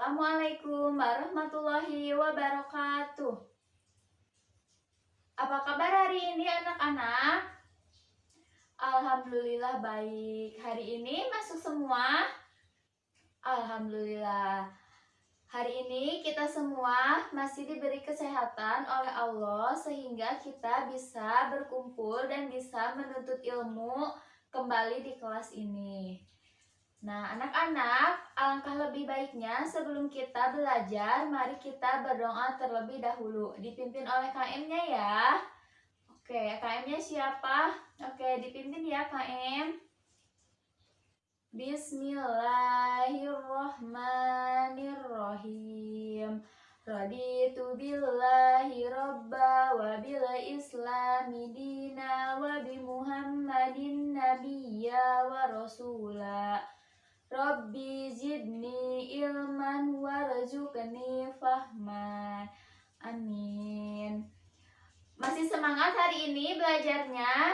Assalamualaikum warahmatullahi wabarakatuh. Apa kabar hari ini anak-anak? Alhamdulillah baik. Hari ini masuk semua? Alhamdulillah. Hari ini kita semua masih diberi kesehatan oleh Allah sehingga kita bisa berkumpul dan bisa menuntut ilmu kembali di kelas ini. Nah, anak-anak, alangkah lebih baiknya sebelum kita belajar, mari kita berdoa terlebih dahulu. Dipimpin oleh KM-nya ya. Oke, KM-nya siapa? Oke, dipimpin ya KM. Bismillahirrohmanirrohim. Raditu billahi robba wa bil islami dina wa bi muhammadin nabiyya wa rasula. Rabbi zidni ilman warzuqni fahman. Amin. Masih semangat hari ini belajarnya?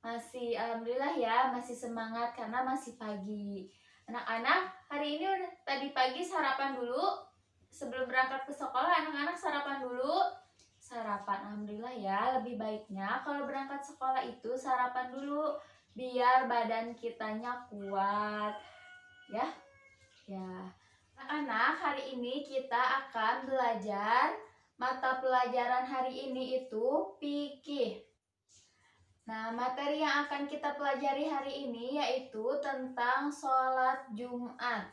Masih, alhamdulillah ya, masih semangat karena masih pagi. Anak-anak, hari ini tadi pagi sarapan dulu. Sebelum berangkat ke sekolah, anak-anak sarapan dulu. Sarapan, alhamdulillah ya, lebih baiknya kalau berangkat sekolah itu sarapan dulu biar badan kitanya kuat. Ya, anak-anak, hari ini kita akan belajar mata pelajaran hari ini itu fikih. Nah, materi yang akan kita pelajari hari ini yaitu tentang sholat Jumat.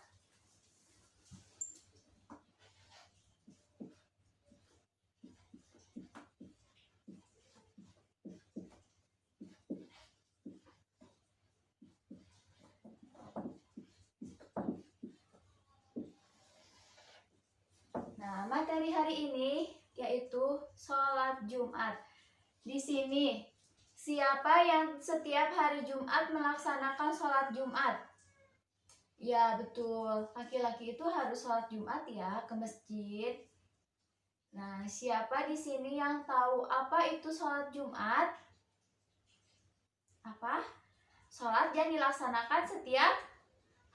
Nah, materi hari ini yaitu sholat Jumat. Di sini, siapa yang setiap hari Jumat melaksanakan sholat Jumat? Ya, betul. Laki-laki itu harus sholat Jumat ya, ke masjid. Nah, siapa di sini yang tahu apa itu sholat Jumat? Apa? Sholat yang dilaksanakan setiap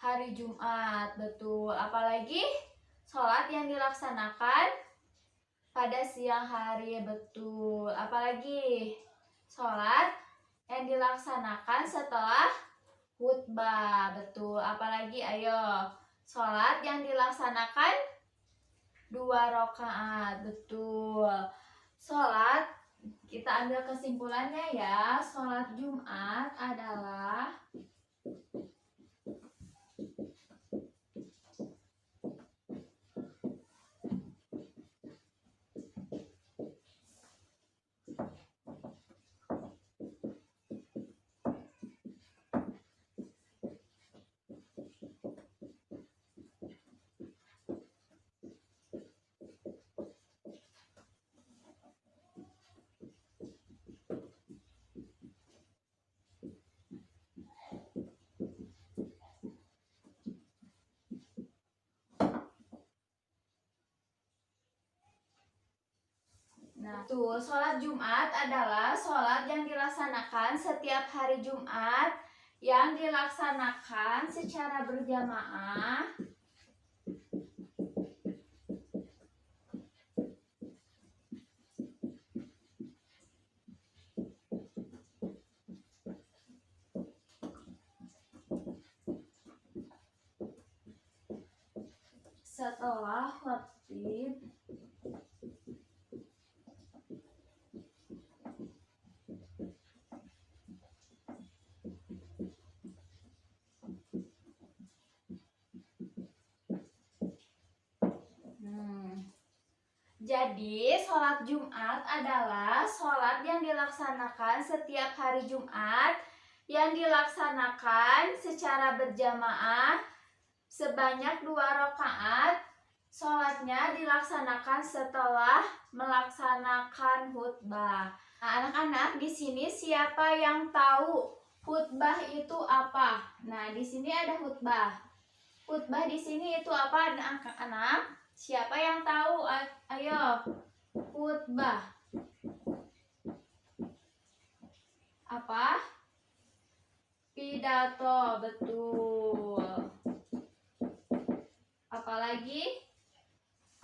hari Jumat, betul. Apalagi sholat yang dilaksanakan pada siang hari, betul. Apalagi sholat yang dilaksanakan setelah khutbah, betul. Apalagi, ayo, sholat yang dilaksanakan 2 rakaat, betul. Sholat, kita ambil kesimpulannya ya, sholat Jumat adalah betul, sholat Jumat adalah sholat yang dilaksanakan setiap hari Jumat yang dilaksanakan secara berjamaah setelah khatib Jadi, sholat Jumat adalah sholat yang dilaksanakan setiap hari Jumat yang dilaksanakan secara berjamaah sebanyak 2 rakaat. Sholatnya dilaksanakan setelah melaksanakan khutbah. Nah, anak-anak, di sini siapa yang tahu khutbah itu apa? Nah, di sini ada khutbah. Khutbah di sini itu apa, anak-anak? Siapa yang tahu? Ayo, khutbah. Apa? Pidato, betul. Apalagi?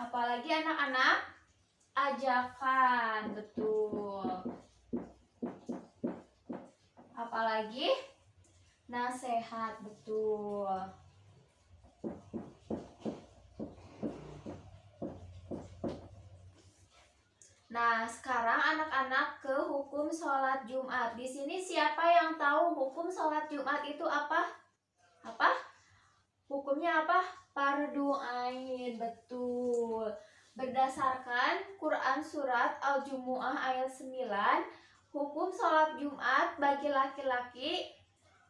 Apalagi anak-anak? Ajakan, betul. Apalagi? Nasihat, betul. Nah, sekarang anak-anak ke hukum sholat Jumat. Di sini siapa yang tahu hukum sholat Jumat itu apa? Apa? Hukumnya apa? Fardu ain, betul. Berdasarkan Quran Surat Al-Jumu'ah ayat 9, hukum sholat Jumat bagi laki-laki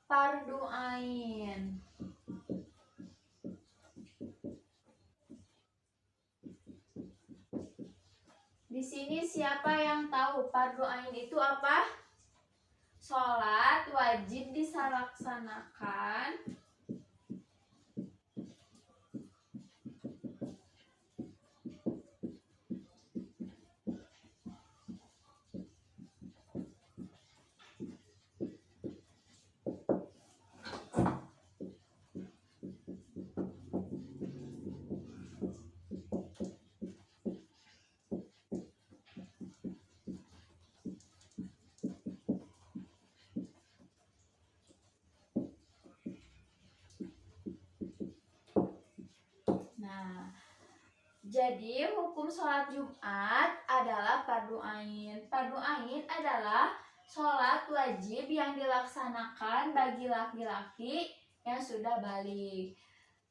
fardu ain. Di sini siapa yang tahu fardu ain itu apa? Sholat wajib dilaksanakan Jadi hukum sholat Jumat adalah fardu ain. Fardu ain adalah sholat wajib yang dilaksanakan bagi laki-laki yang sudah balik.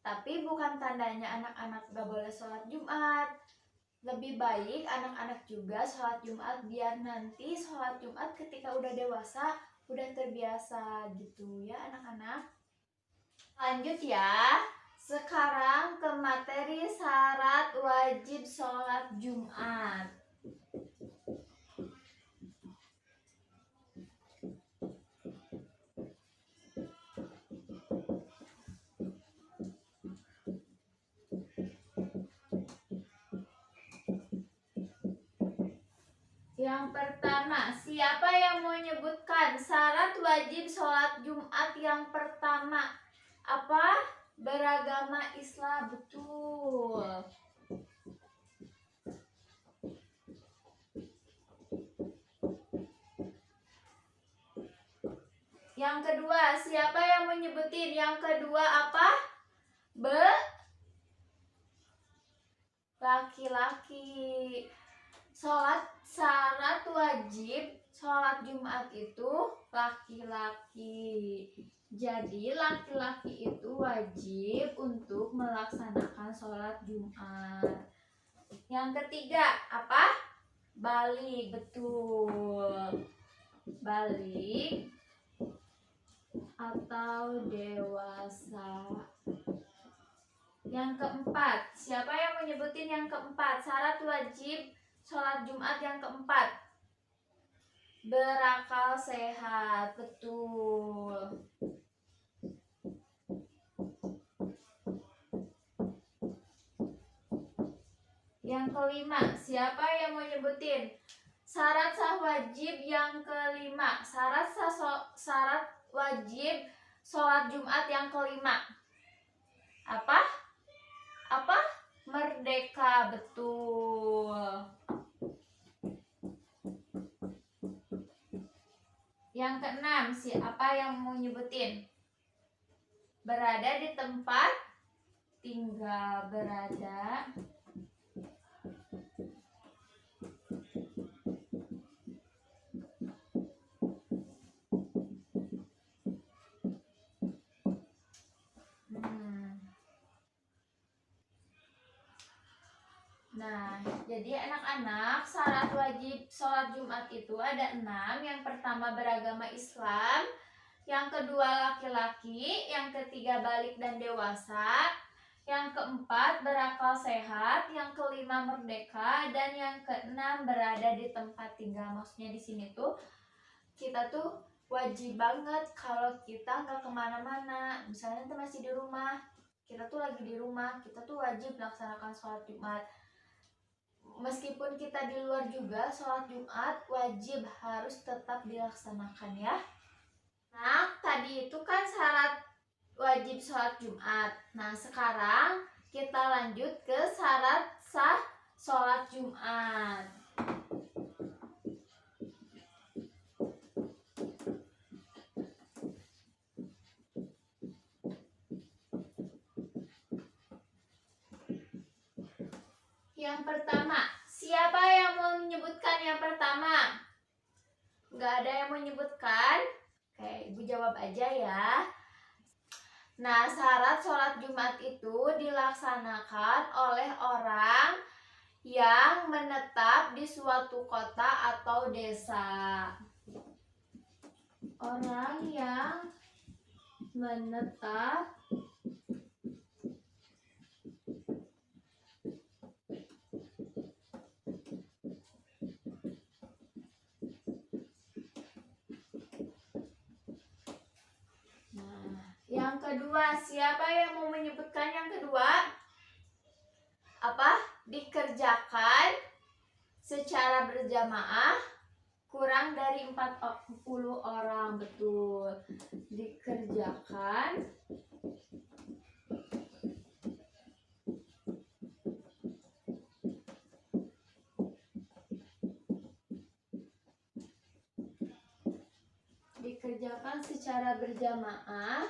Tapi bukan tandanya anak-anak gak boleh sholat Jumat. Lebih baik anak-anak juga sholat Jumat biar nanti sholat Jumat ketika udah dewasa udah terbiasa gitu ya anak-anak. Lanjut ya. Sekarang ke materi syarat wajib sholat Jumat. Yang pertama, siapa yang mau menyebutkan syarat wajib sholat Jumat yang pertama? Apa? Beragama Islam, betul. Yang kedua, siapa yang menyebutin? Yang kedua apa? Laki-laki. Syarat wajib sholat Jumat itu laki-laki. Jadi laki-laki itu wajib untuk melaksanakan sholat Jumat. Yang ketiga apa? Balik, betul. Balik atau dewasa. Yang keempat, siapa yang menyebutin yang keempat? Syarat wajib sholat Jumat yang keempat. Berakal sehat, betul. Yang kelima, siapa yang mau nyebutin? Syarat sah wajib yang kelima. Syarat wajib sholat Jumat yang kelima. Apa? Apa? Merdeka, betul. Yang keenam, siapa yang mau nyebutin? Berada di tempat tinggal, berada Nah, jadi anak-anak syarat wajib sholat Jumat itu ada 6. Yang pertama beragama Islam, yang kedua laki-laki, yang ketiga balik dan dewasa, yang keempat berakal sehat, yang kelima merdeka, dan yang keenam berada di tempat tinggal. Maksudnya di sini tuh kita tuh wajib banget kalau kita nggak kemana-mana. Misalnya kita masih di rumah, kita tuh lagi di rumah, kita tuh wajib melaksanakan sholat Jumat. Meskipun kita di luar juga, sholat Jumat wajib harus tetap dilaksanakan ya. Nah, tadi itu kan syarat wajib sholat Jumat. Nah, sekarang kita lanjut ke syarat sah Yang pertama, siapa yang mau menyebutkan yang pertama? Nggak ada yang mau menyebutkan? Oke, Ibu jawab aja ya. Nah, syarat sholat Jumat itu dilaksanakan oleh orang yang menetap di suatu kota atau desa. Orang yang menetap yang kedua, siapa yang mau menyebutkan yang kedua? Apa? Dikerjakan secara berjamaah kurang dari 40 orang. Betul. Dikerjakan secara berjamaah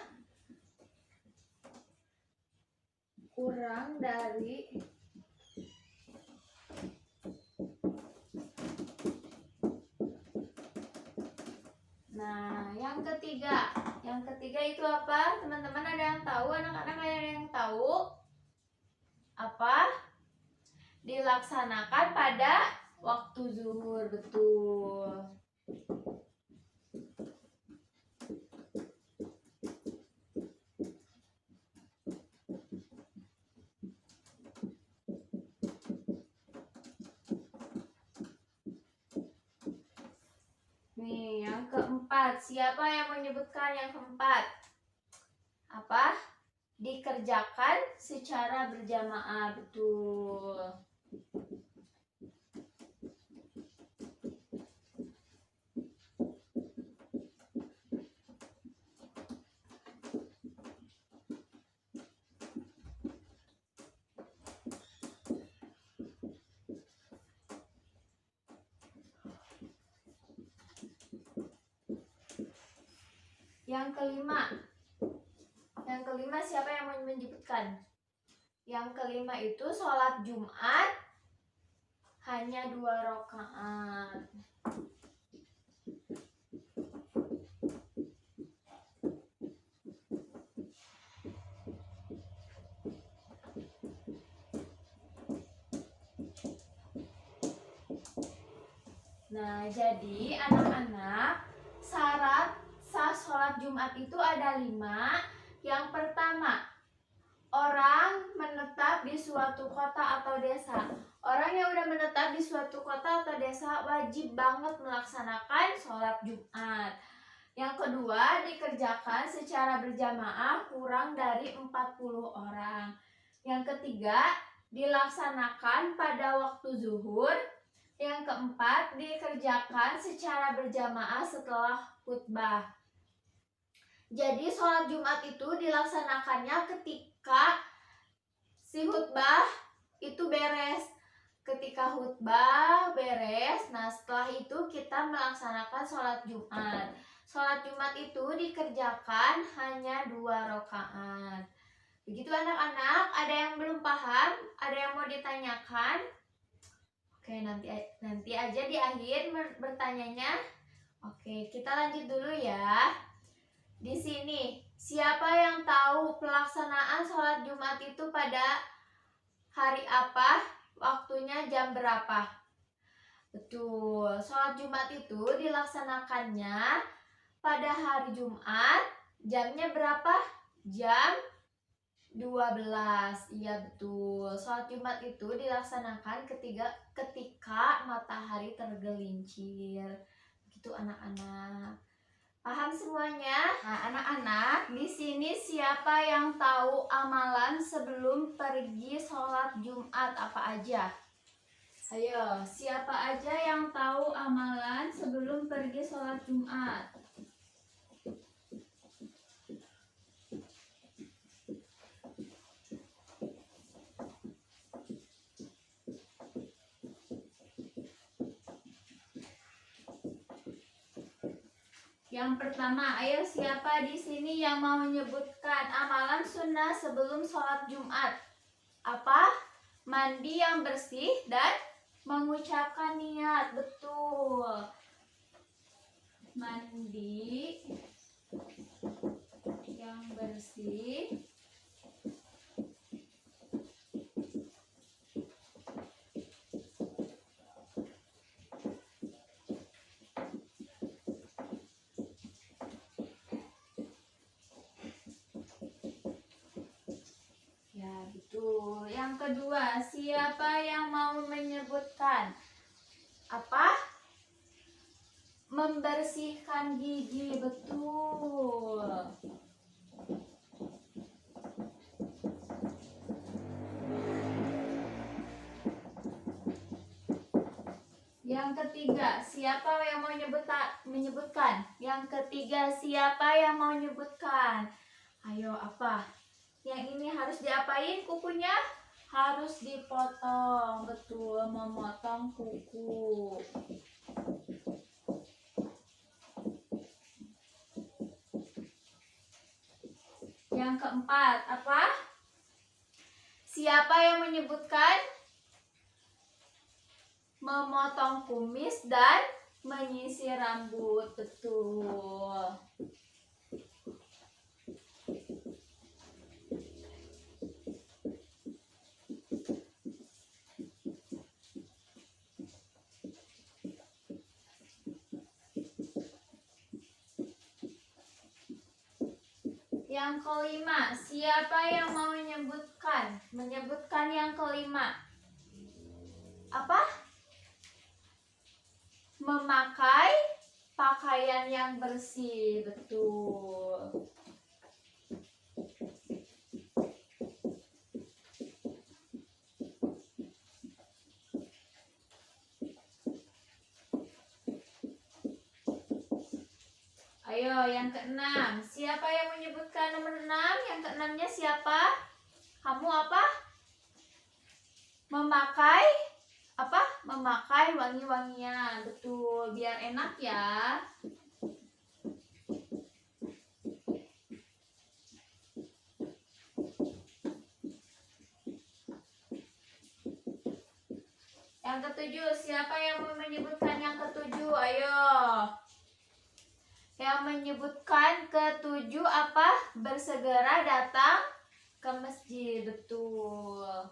kurang dari 40. Nah, yang ketiga itu apa? Teman-teman ada yang tahu? Anak-anak ada yang tahu? Apa? Dilaksanakan pada waktu zuhur. Betul. Nih, yang keempat. Siapa yang menyebutkan yang keempat? Apa? Dikerjakan secara berjamaah. Betul. Yang kelima siapa yang mau menyebutkan? Yang kelima itu sholat Jumat hanya 2 rakaat. Nah, jadi anak-anak, syarat sah sholat Jumat itu ada 5. Yang pertama, orang menetap di suatu kota atau desa. Orang yang udah menetap di suatu kota atau desa wajib banget melaksanakan sholat Jumat. Yang kedua, dikerjakan secara berjamaah kurang dari 40 orang. Yang ketiga, dilaksanakan pada waktu zuhur. Yang keempat, dikerjakan secara berjamaah setelah khutbah. Jadi sholat Jumat itu dilaksanakannya ketika si khutbah itu beres. Ketika khutbah beres, nah setelah itu kita melaksanakan sholat Jumat. Sholat Jumat itu dikerjakan hanya 2 rakaat. Begitu anak-anak, ada yang belum paham? Ada yang mau ditanyakan? Oke, nanti aja di akhir bertanyanya. Oke, kita lanjut dulu ya. Di sini, siapa yang tahu pelaksanaan sholat Jumat itu pada hari apa? Waktunya jam berapa? Betul, sholat Jumat itu dilaksanakannya pada hari Jumat. Jamnya berapa? Jam 12. Iya betul. Sholat Jumat itu dilaksanakan ketika matahari tergelincir. Begitu anak-anak. Paham semuanya? Nah, anak-anak, di sini siapa yang tahu amalan sebelum pergi sholat Jumat apa aja? Ayo, siapa aja yang tahu amalan sebelum pergi sholat Jumat? Yang pertama, ayo siapa di sini yang mau menyebutkan amalan sunnah sebelum sholat Jumat? Apa? mandi yang bersih dan mengucapkan niat. Betul. Mandi yang bersih ya, betul. Yang kedua, siapa yang mau menyebutkan apa? Membersihkan gigi. Betul. Yang ketiga, siapa yang mau menyebutkan? Yang ketiga, siapa yang mau menyebutkan? Ayo, apa? Yang ini harus diapain kukunya? Harus dipotong. Betul, memotong kuku. Yang keempat, apa? Siapa yang menyebutkan? Memotong kumis dan menyisir rambut. Betul. Yang kelima, siapa yang mau menyebutkan? Menyebutkan yang kelima. Apa? Memakai pakaian yang bersih. Betul. Ayo, yang keenam. Siapa yang menyebutkan nomor 6? Yang keenamnya siapa? Kamu apa? Memakai apa? Memakai wangi-wangian. Betul, biar enak ya. Yang ketujuh, siapa yang mau menyebutkan yang ketujuh? Ayo. Yang menyebutkan ketujuh apa? Bersegera datang ke masjid. Betul.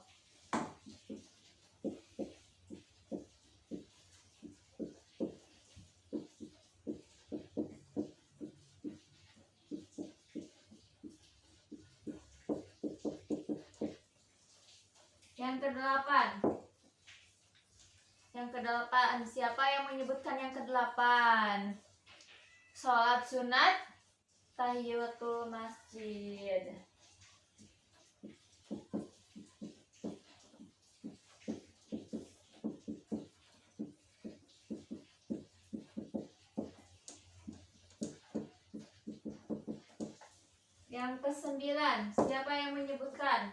Yang kedelapan. Yang kedelapan, siapa yang menyebutkan yang kedelapan? Sholat sunat tahiyatul masjid. Yang kesembilan, siapa yang menyebutkan?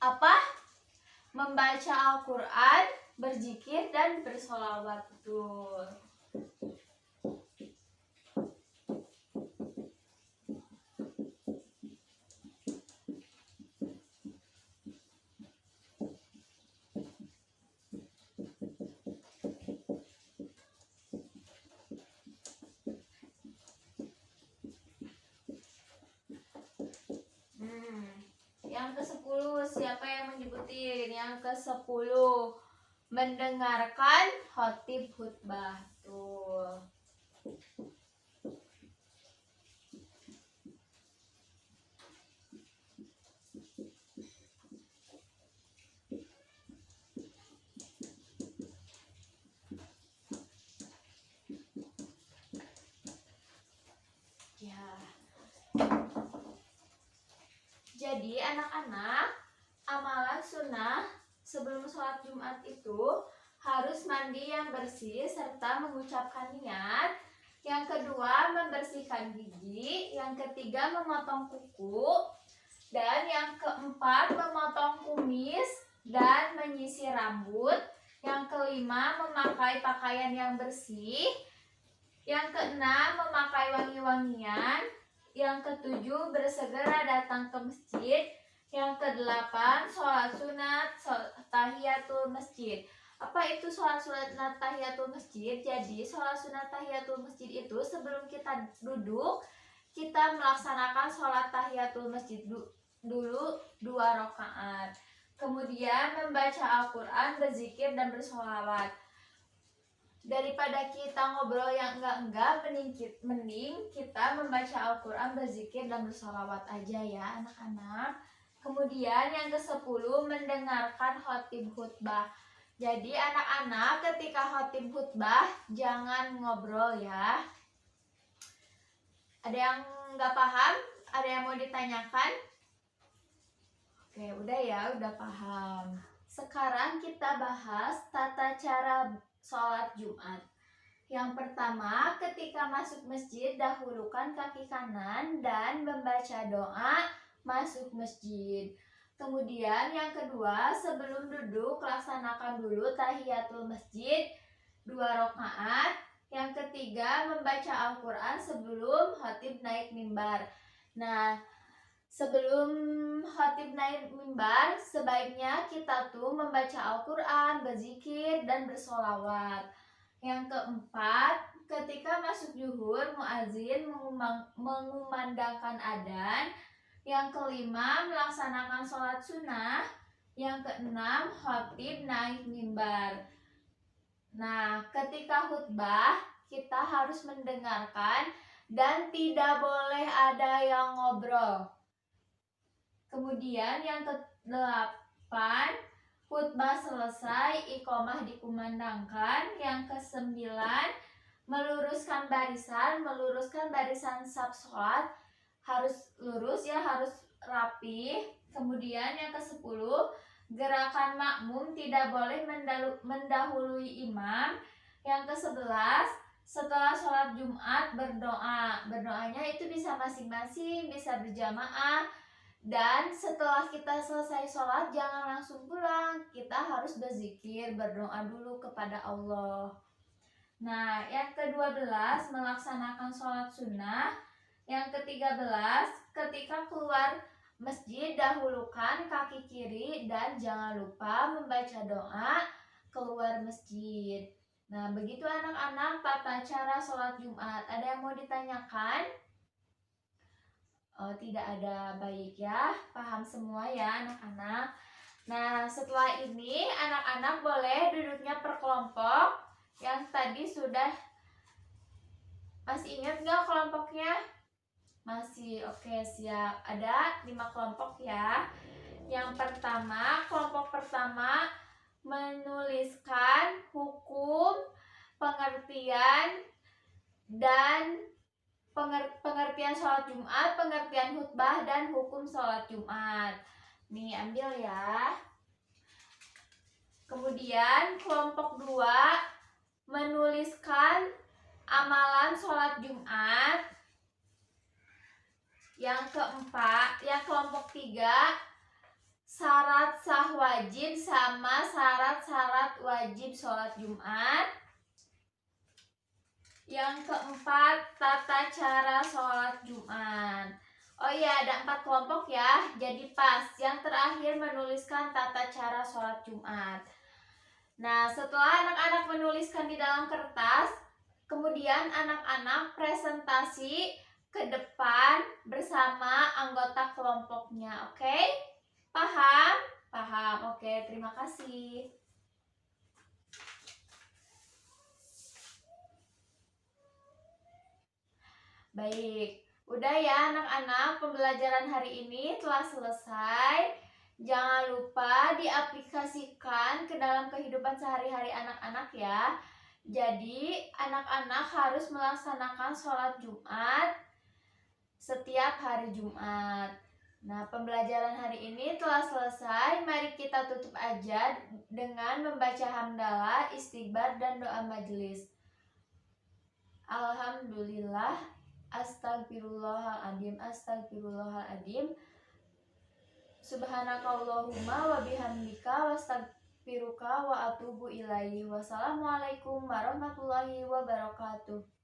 Apa? Membaca Al-Quran, berzikir, dan bersolawat. Betul. Yang ke-10, siapa yang menyebutin? Yang ke-10, mendengarkan khotib khutbah. Tuh. Ya. Jadi anak-anak, amalan sunnah sebelum sholat Jumat itu harus mandi yang bersih serta mengucapkan niat. Yang kedua, membersihkan gigi. Yang ketiga, memotong kuku. Dan yang keempat, memotong kumis dan menyisir rambut. Yang kelima, memakai pakaian yang bersih. Yang keenam, memakai wangi-wangian. Yang ketujuh, bersegera datang ke masjid. Yang kedelapan, sholat sunat tahiyatul masjid. Apa itu sholat sunat tahiyatul masjid? Jadi sholat sunat tahiyatul masjid itu sebelum kita duduk, kita melaksanakan sholat tahiyatul masjid dulu 2 rakaat. Kemudian membaca Al-Quran, berzikir, dan bersolawat. Daripada kita ngobrol yang enggak, mending kita membaca Al-Quran, berzikir, dan bersolawat aja ya anak-anak. Kemudian yang ke-10, mendengarkan khotib khutbah. Jadi anak-anak ketika khotib khutbah jangan ngobrol ya. Ada yang nggak paham? Ada yang mau ditanyakan? Oke, udah ya, udah paham. Sekarang kita bahas tata cara sholat Jumat. Yang pertama, ketika masuk masjid, dahulukan kaki kanan dan membaca doa masuk masjid. Kemudian yang kedua, sebelum duduk, laksanakan dulu tahiyatul masjid 2 rakaat. Yang ketiga, membaca Al-Quran sebelum khatib naik mimbar. Nah, sebelum khatib naik mimbar, sebaiknya kita tuh membaca Al-Quran, berzikir, dan bersolawat. Yang keempat, ketika masuk zuhur, muazin mengumandangkan adzan. Yang kelima, melaksanakan sholat sunnah. Yang keenam, khatib naik mimbar. Nah, ketika khutbah, kita harus mendengarkan dan tidak boleh ada yang ngobrol. Kemudian yang ke-8, khutbah selesai, iqomah dikumandangkan. Yang ke-9, meluruskan barisan saf sholat. Harus lurus ya, harus rapi. Kemudian yang ke-10, gerakan makmum tidak boleh mendahului imam. Yang ke-11, setelah sholat Jumat berdoa. Berdoanya itu bisa masing-masing, bisa berjamaah. Dan setelah kita selesai sholat jangan langsung pulang. Kita harus berzikir, berdoa dulu kepada Allah. Nah, yang ke-12, melaksanakan sholat sunnah. Yang ke-13, ketika keluar masjid, dahulukan kaki kiri dan jangan lupa membaca doa keluar masjid. Nah, begitu anak-anak tata cara sholat Jumat. Ada yang mau ditanyakan? Oh, tidak ada. Baik ya, paham semua ya anak-anak. Nah, setelah ini anak-anak boleh duduknya per kelompok. Yang tadi sudah, masih ingat nggak kelompoknya? Masih, oke, siap. Ada 5 kelompok ya. Yang pertama, kelompok pertama menuliskan hukum, pengertian, dan pengertian sholat Jumat, pengertian khutbah, dan hukum sholat Jumat. Nih, ambil ya. Kemudian kelompok 2 menuliskan amalan sholat Jumat. Yang keempat, yang kelompok 3, syarat sah wajib sama syarat-syarat wajib sholat Jumat. Yang keempat, tata cara sholat Jumat. Oh iya, ada 4 kelompok ya, jadi pas. Yang terakhir menuliskan tata cara sholat Jumat. Nah, setelah anak-anak menuliskan di dalam kertas, kemudian anak-anak presentasi ke depan bersama anggota kelompoknya. Oke? Paham? Paham. Oke, terima kasih. Baik, udah ya anak-anak, pembelajaran hari ini telah selesai. Jangan lupa diaplikasikan ke dalam kehidupan sehari-hari anak-anak ya. Jadi, anak-anak harus melaksanakan sholat Jumat setiap hari Jumat. Nah, pembelajaran hari ini telah selesai. Mari kita tutup aja dengan membaca hamdalah, istighfar, dan doa majelis. Alhamdulillah, astagfirullahaladzim, astagfirullahaladzim. Subhanakallahumma wa bihamdika wastaghfiruka wa atubu ilaihi. Wassalamualaikum warahmatullahi wabarakatuh.